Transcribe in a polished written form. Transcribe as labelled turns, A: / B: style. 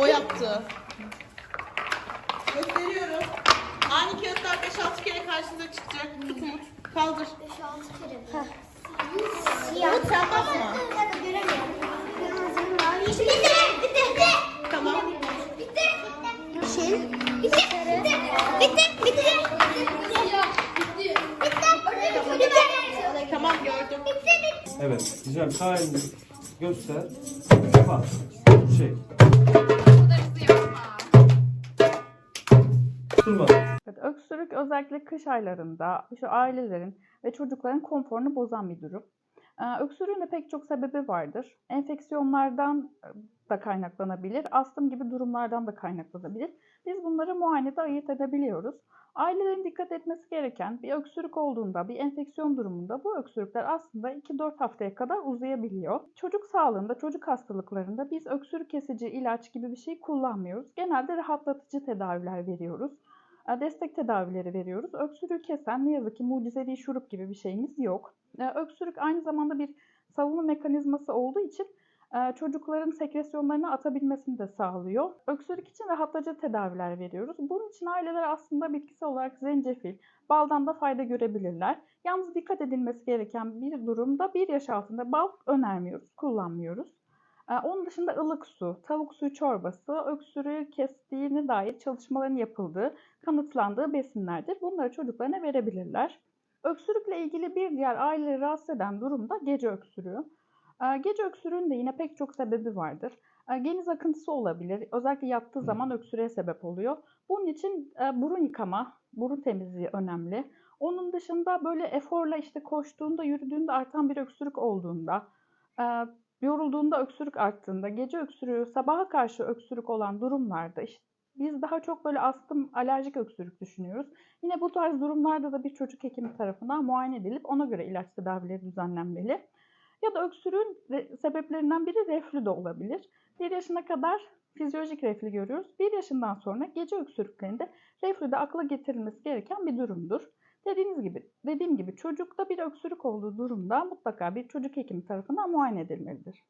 A: O yaptı. Gösteriyorum. Aynı kağıtlar 5-6 kere karşınıza çıkacak. Tut Umut. Kaldır.
B: 5-6 kere.
A: Umut sen bakma.
B: Göremiyorum. Bitti.
A: Tamam.
B: Bitti. Yeşil. Bitti.
A: Tamam gördüm.
C: Evet. Güzel. Sağ elini göster. Kapat. Çek. Durma.
D: Evet, öksürük özellikle kış aylarında şu ailelerin ve çocukların konforunu bozan bir durum. Öksürüğün de pek çok sebebi vardır. Enfeksiyonlardan da kaynaklanabilir, astım gibi durumlardan da kaynaklanabilir. Biz bunları muayenede ayırt edebiliyoruz. Ailelerin dikkat etmesi gereken bir öksürük olduğunda, bir enfeksiyon durumunda bu öksürükler aslında 2-4 haftaya kadar uzayabiliyor. Çocuk sağlığında, çocuk hastalıklarında biz öksürük kesici ilaç gibi bir şey kullanmıyoruz. Genelde rahatlatıcı tedaviler veriyoruz. Destek tedavileri veriyoruz. Öksürüğü kesen ne yazık ki mucizevi şurup gibi bir şeyimiz yok. Öksürük aynı zamanda bir savunma mekanizması olduğu için çocukların sekresyonlarını atabilmesini de sağlıyor. Öksürük için rahatlatıcı tedaviler veriyoruz. Bunun için aileler aslında bitkisel olarak zencefil, baldan da fayda görebilirler. Yalnız dikkat edilmesi gereken bir durumda 1 yaş altında bal önermiyoruz, kullanmıyoruz. Onun dışında ılık su, tavuk suyu çorbası, öksürüğü kestiğine dair çalışmaların yapıldığı, kanıtlandığı besinlerdir. Bunları çocuklarına verebilirler. Öksürükle ilgili bir diğer aileleri rahatsız eden durum da gece öksürüğü. Gece öksürüğün de yine pek çok sebebi vardır. Geniz akıntısı olabilir. Özellikle yattığı zaman öksürüğe sebep oluyor. Bunun için burun yıkama, burun temizliği önemli. Onun dışında böyle eforla işte koştuğunda, yürüdüğünde artan bir öksürük olduğunda, yorulduğunda öksürük arttığında, gece öksürüğü, sabaha karşı öksürük olan durumlarda işte biz daha çok böyle astım, alerjik öksürük düşünüyoruz. Yine bu tarz durumlarda da bir çocuk hekimi tarafından muayene edilip ona göre ilaç tedavileri düzenlenmeli. Ya da öksürüğün sebeplerinden biri reflü de olabilir. 1 yaşına kadar fizyolojik reflü görüyoruz. 1 yaşından sonra gece öksürüklerinde reflü de akla getirilmesi gereken bir durumdur. Dediğim gibi çocukta bir öksürük olduğu durumda mutlaka bir çocuk hekimi tarafından muayene edilmelidir.